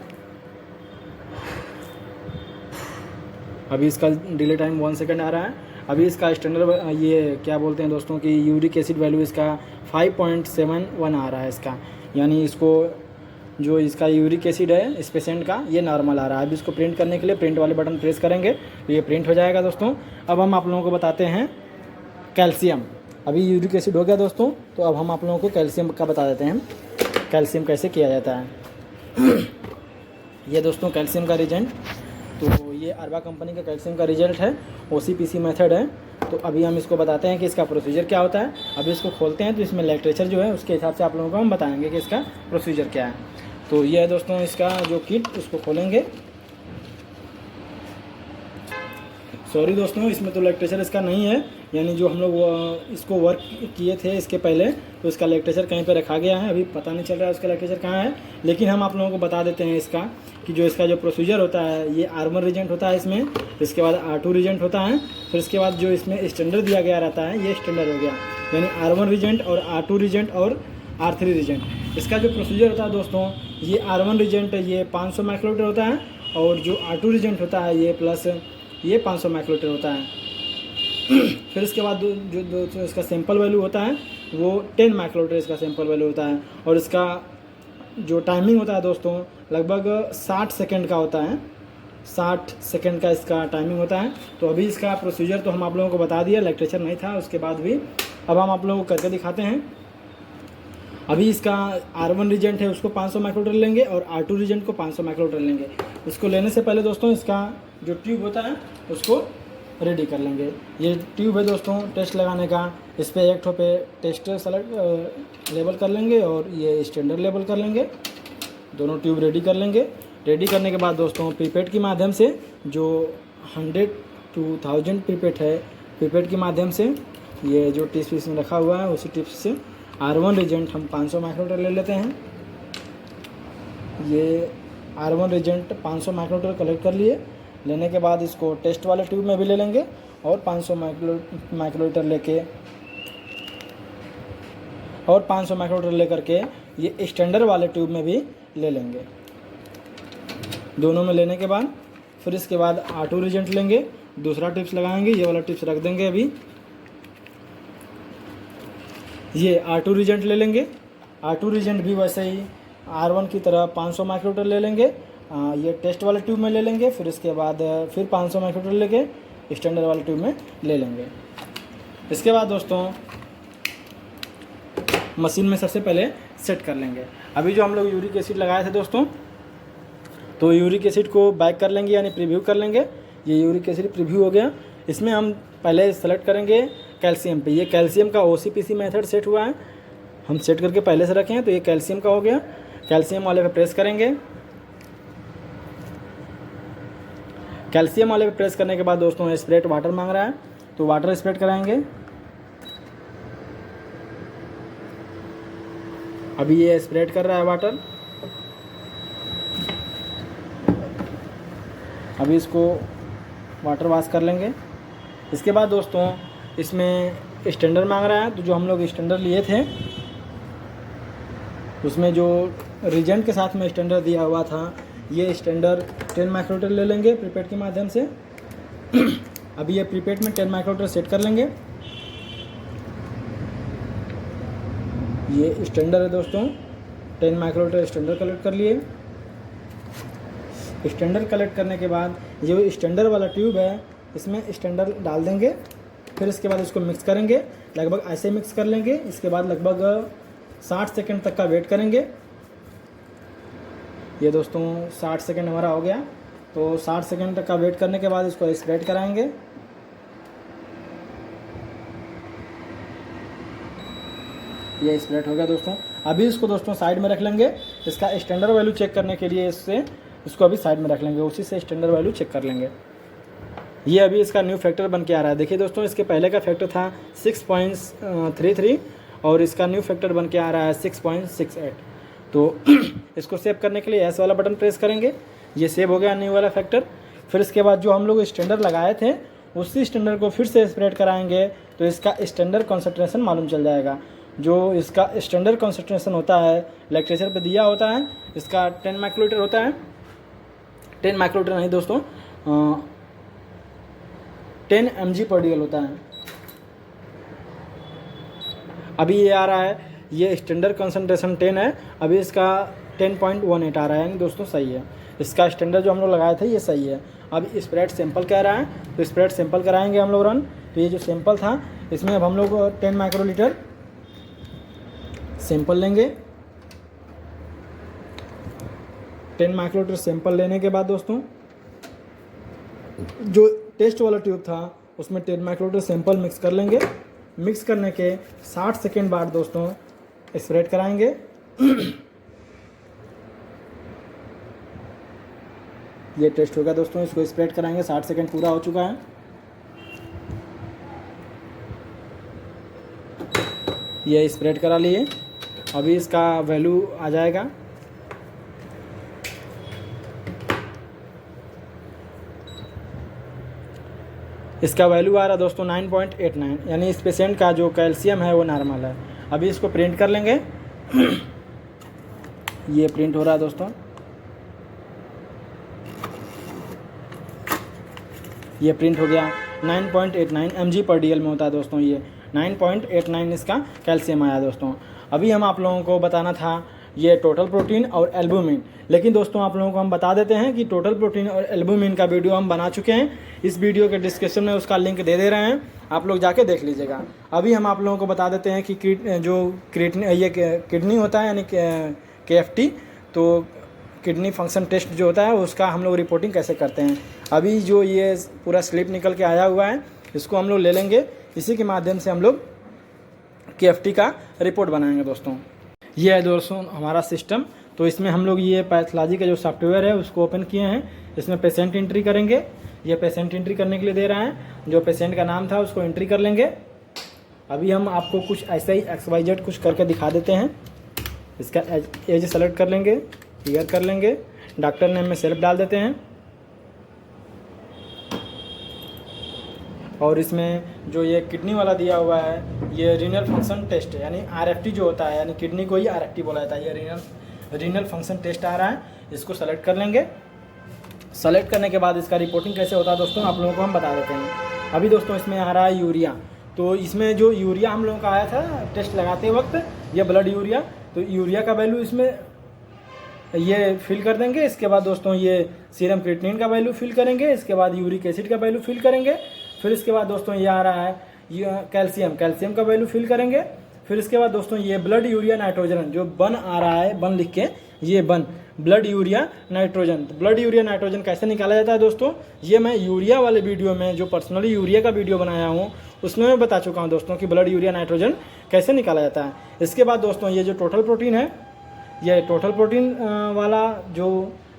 अभी इसका डिले टाइम 1 सेकेंड आ रहा है। अभी इसका स्टैंडर्ड ये क्या बोलते हैं दोस्तों कि यूरिक एसिड वैल्यू इसका 5.71 आ रहा है इसका, यानी इसको जो इसका यूरिक एसिड है इस पेशेंट का ये नॉर्मल आ रहा है। अभी इसको प्रिंट करने के लिए प्रिंट वाले बटन प्रेस करेंगे तो ये प्रिंट हो जाएगा दोस्तों। अब हम आप लोगों को बताते हैं कैल्शियम। अभी यूरिक एसिड हो गया दोस्तों, तो अब हम आप लोगों को कैल्शियम का बता देते हैं कैल्शियम कैसे किया जाता है। ये दोस्तों कैल्शियम का रिजेंट, तो ये अरबा कंपनी का कैल्शियम का रिजल्ट है, OCPC मेथड है। तो अभी हम इसको बताते हैं कि इसका प्रोसीजर क्या होता है। अभी इसको खोलते हैं तो इसमें लिटरेचर जो है उसके हिसाब से आप लोगों को हम बताएंगे कि इसका प्रोसीजर क्या है। तो ये है दोस्तों इसका जो किट, उसको खोलेंगे। सॉरी दोस्तों इसमें तो लिटरेचर इसका नहीं है, यानी जो हम लोग इसको वर्क किए थे इसके पहले, तो इसका लिटरेचर कहीं पे रखा गया है, अभी पता नहीं चल रहा है उसका लिटरेचर कहाँ है। लेकिन हम आप लोगों को बता देते हैं इसका कि जो इसका जो प्रोसीजर होता है, ये R1 रीजेंट होता है इसमें, इसके बाद R2 रीजेंट होता है, फिर इसके बाद जो इसमें स्टैंडर्ड दिया गया रहता है ये स्टैंडर्ड हो गया, यानी R1 रीजेंट और R2 रीजेंट और R3 रीजेंट। इसका जो प्रोसीजर होता है दोस्तों, ये R1 रीजेंट ये 500 माइक्रोलीटर होता है, और जो R2 रीजेंट होता है ये प्लस ये 500 माइक्रोलीटर होता है। फिर इसके बाद इसका सैंपल वैल्यू होता है वो 10 माइक्रोलीटर इसका सैंपल वैल्यू होता है, और इसका जो टाइमिंग होता है दोस्तों लगभग 60 सेकंड का होता है, 60 सेकंड का इसका टाइमिंग होता है। तो अभी इसका प्रोसीजर तो हम आप लोगों को बता दिया, लेक्चर नहीं था उसके बाद भी। अब हम आप लोगों को करके दिखाते हैं। अभी इसका R1 रीजेंट है उसको 500 माइक्रोमीटर लेंगे और R2 रीजेंट को 500 माइक्रोमीटर लेंगे। उसको लेने से पहले दोस्तों इसका जो ट्यूब होता है उसको रेडी कर लेंगे। ये ट्यूब है दोस्तों टेस्ट लगाने का, इस पर एक ठो पे टेस्टर सेलेक्ट लेबल कर लेंगे और ये स्टैंडर्ड लेबल कर लेंगे। दोनों ट्यूब रेडी कर लेंगे। रेडी करने के बाद दोस्तों पिपेट के माध्यम से जो 100 to 1000 पिपेट है, पिपेट के माध्यम से ये जो टिप्स इसमें रखा हुआ है उसी टिप्स से R1 रीजेंट हम 500 माइक्रोमीटर ले लेते हैं। ये R1 रीजेंट 500 माइक्रोमीटर कलेक्ट कर लिए। लेने के बाद इसको टेस्ट वाले ट्यूब में भी ले लेंगे और 500 माइक्रोमीटर लेके और 500 माइक्रोमीटर लेकर के ये स्टैंडर्ड वाले ट्यूब में भी ले लेंगे। दोनों में लेने के बाद फिर इसके बाद R2 रीजेंट लेंगे, दूसरा टिप्स लगाएंगे, ये वाला टिप्स रख देंगे। अभी ये R2 रीजेंट ले लेंगे। R2 रीजेंट भी वैसे ही R1 की तरह 500 माइक्रोमीटर ले लेंगे, ये टेस्ट वाले ट्यूब में ले लेंगे। फिर इसके बाद फिर 500 माइक्रोमीटर लेके स्टैंडर्ड वाले ट्यूब में ले लेंगे। इसके बाद दोस्तों मशीन में सबसे पहले सेट कर लेंगे। अभी जो हम लोग यूरिक एसिड लगाए थे दोस्तों, तो यूरिक एसिड को बैक कर लेंगे यानी प्रीव्यू कर लेंगे। ये यूरिक एसिड प्रीव्यू हो गया। इसमें हम पहले सेलेक्ट करेंगे कैल्शियम पे। ये कैल्शियम का OCPC मेथड सेट हुआ है, हम सेट करके पहले से रखे हैं। तो ये कैल्शियम का हो गया। कैल्शियम वाले पे प्रेस करेंगे। कैल्शियम वाले पे प्रेस करने के बाद दोस्तों स्प्रेट वाटर मांग रहा है, तो वाटर स्प्रेट कराएंगे। अभी ये स्प्रेड कर रहा है वाटर। अभी इसको वाटर वॉश कर लेंगे। इसके बाद दोस्तों इसमें स्टैंडर्ड मांग रहा है, तो जो हम लोग स्टैंडर्ड लिए थे उसमें जो रीजेंट के साथ में स्टैंडर्ड दिया हुआ था, ये स्टैंडर्ड 10 माइक्रोमीटर ले लेंगे प्रीपेड के माध्यम से। अभी ये प्रीपेड में 10 माइक्रोमीटर सेट कर लेंगे। ये स्टैंडर्ड है दोस्तों, 10 माइक्रोमीटर स्टैंडर्ड कलेक्ट कर लिए। स्टैंडर्ड कलेक्ट करने के बाद जो स्टैंडर्ड वाला ट्यूब है इसमें स्टैंडर्ड डाल देंगे। फिर इसके बाद इसको मिक्स करेंगे, लगभग ऐसे मिक्स कर लेंगे। इसके बाद लगभग 60 सेकंड तक का वेट करेंगे। ये दोस्तों 60 सेकंड हमारा हो गया। तो 60 सेकंड तक का वेट करने के बाद इसको स्प्रेड कराएंगे। ये स्प्रेड हो गया दोस्तों। अभी इसको दोस्तों साइड में रख लेंगे। इसका स्टैंडर्ड वैल्यू चेक करने के लिए इसको अभी साइड में रख लेंगे, उसी से स्टैंडर्ड वैल्यू चेक कर लेंगे। ये अभी इसका न्यू फैक्टर बन के आ रहा है। देखिए दोस्तों इसके पहले का फैक्टर था 6.33 और इसका न्यू फैक्टर बन के आ रहा है 6.68। तो इसको सेव करने के लिए S वाला बटन प्रेस करेंगे। ये सेव हो गया न्यू वाला फैक्टर। फिर इसके बाद जो हम लोग स्टैंडर्ड लगाए थे उसी स्टैंडर्ड को फिर से स्प्रेड कराएंगे, तो इसका स्टैंडर्ड कॉन्सेंट्रेशन मालूम चल जाएगा। जो इसका स्टैंडर्ड कॉन्सेंट्रेशन होता है लिटरेचर पे दिया होता है, इसका 10 माइक्रोलीटर होता है। 10 माइक्रोलीटर नहीं दोस्तों, 10 mg/dl होता है। अभी ये आ रहा है, ये स्टैंडर्ड कंसंट्रेशन 10 है। अभी इसका 10.18 आ रहा है, दोस्तों सही है। इसका स्टैंडर्ड जो हम लोग लगाए थे ये सही है। अब स्प्रेड सैंपल कह रहा है, तो स्प्रेड सैंपल कराएंगे हम लोग रन। तो ये जो सैंपल था इसमें अब हम लोग 10 माइक्रोलीटर सैंपल लेंगे। 10 माइक्रोलीटर सैंपल लेने के बाद दोस्तों जो टेस्ट वाला ट्यूब था उसमें 10 माइक्रोलीटर सैंपल मिक्स कर लेंगे। मिक्स करने के 60 सेकेंड बाद दोस्तों स्प्रेड कराएंगे। ये टेस्ट होगा दोस्तों, इसको स्प्रेड कराएंगे। 60 सेकेंड पूरा हो चुका है। ये स्प्रेड करा लिए। अभी इसका वैल्यू आ जाएगा। इसका वैल्यू आ रहा है दोस्तों 9.89, यानी इस पेशेंट का जो कैल्शियम है वो नॉर्मल है। अभी इसको प्रिंट कर लेंगे। ये प्रिंट हो रहा है दोस्तों। ये प्रिंट हो गया। 9.89 mg/dl में होता है दोस्तों। ये 9.89 इसका कैल्शियम आया दोस्तों। अभी हम आप लोगों को बताना था ये टोटल प्रोटीन और एल्बुमिन। लेकिन दोस्तों आप लोगों को हम बता देते हैं कि टोटल प्रोटीन और एल्बुमिन का वीडियो हम बना चुके हैं। इस वीडियो के डिस्क्रिप्शन में उसका लिंक दे रहे हैं, आप लोग जाके देख लीजिएगा। अभी हम आप लोगों को बता देते हैं कि जो किडनी होता है यानी KFT, तो किडनी फंक्शन टेस्ट जो होता है उसका हम लोग रिपोर्टिंग कैसे करते हैं। अभी जो ये पूरा स्लिप निकल के आया हुआ है इसको हम लोग ले लेंगे, इसी के माध्यम से हम लोग KFT का रिपोर्ट बनाएंगे। दोस्तों ये है दोस्तों हमारा सिस्टम। तो इसमें हम लोग ये पैथोलॉजी का जो सॉफ्टवेयर है उसको ओपन किए हैं। इसमें पेशेंट एंट्री करेंगे, ये पेशेंट एंट्री करने के लिए दे रहा है। जो पेशेंट का नाम था उसको एंट्री कर लेंगे। अभी हम आपको कुछ ऐसा ही XYZ कुछ करके दिखा देते हैं। इसका एज सेलेक्ट कर लेंगे, ईयर कर लेंगे, डॉक्टर नेम में सेल्फ डाल देते हैं और इसमें जो ये किडनी वाला दिया हुआ है ये रीनल फंक्शन टेस्ट है, यानी RFT जो होता है, यानी किडनी को ही RFT बोला जाता है। ये रीनल फंक्शन टेस्ट आ रहा है, इसको सेलेक्ट कर लेंगे। सेलेक्ट करने के बाद इसका रिपोर्टिंग कैसे होता है दोस्तों आप लोगों को हम बता देते हैं। अभी दोस्तों इसमें आ रहा है यूरिया। तो इसमें जो यूरिया हम लोगों का आया था टेस्ट लगाते वक्त, ये ब्लड यूरिया, तो यूरिया का वैल्यू इसमें ये फिल कर देंगे। इसके बाद दोस्तों ये सीरम क्रिएटिनिन का वैल्यू फिल करेंगे। इसके बाद यूरिक एसिड का वैल्यू फिल करेंगे। फिर इसके बाद दोस्तों ये आ रहा है ये कैल्शियम का वैल्यू फिल करेंगे। फिर इसके बाद दोस्तों ये ब्लड यूरिया नाइट्रोजन जो बन आ रहा है, बन लिख के ये बन ब्लड यूरिया नाइट्रोजन। तो ब्लड यूरिया नाइट्रोजन कैसे निकाला जाता है दोस्तों, ये मैं यूरिया वाले वीडियो में जो पर्सनली यूरिया का वीडियो बनाया हूँ उसमें मैं बता चुका हूँ दोस्तों कि ब्लड यूरिया नाइट्रोजन कैसे निकाला जाता है। इसके बाद दोस्तों ये जो टोटल प्रोटीन है, ये टोटल प्रोटीन वाला जो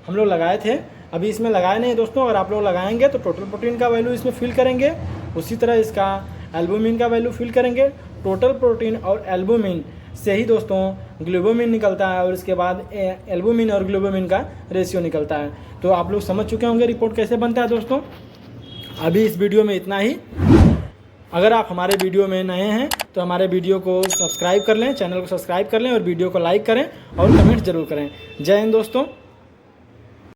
हम लोग लगाए थे, अभी इसमें लगाए नहीं दोस्तों। अगर आप लोग लगाएंगे तो टोटल प्रोटीन का वैल्यू इसमें फिल करेंगे। उसी तरह इसका एल्बुमिन का वैल्यू फिल करेंगे। टोटल प्रोटीन और एल्बुमिन से ही दोस्तों ग्लोबोमिन निकलता है और इसके बाद एल्बुमिन और ग्लोबोमिन का रेशियो निकलता है। तो आप लोग समझ चुके होंगे रिपोर्ट कैसे बनता है दोस्तों। अभी इस वीडियो में इतना ही। अगर आप हमारे वीडियो में नए हैं तो हमारे वीडियो को सब्सक्राइब कर लें, चैनल को सब्सक्राइब कर लें और वीडियो को लाइक करें और कमेंट जरूर करें। जय हिंद दोस्तों।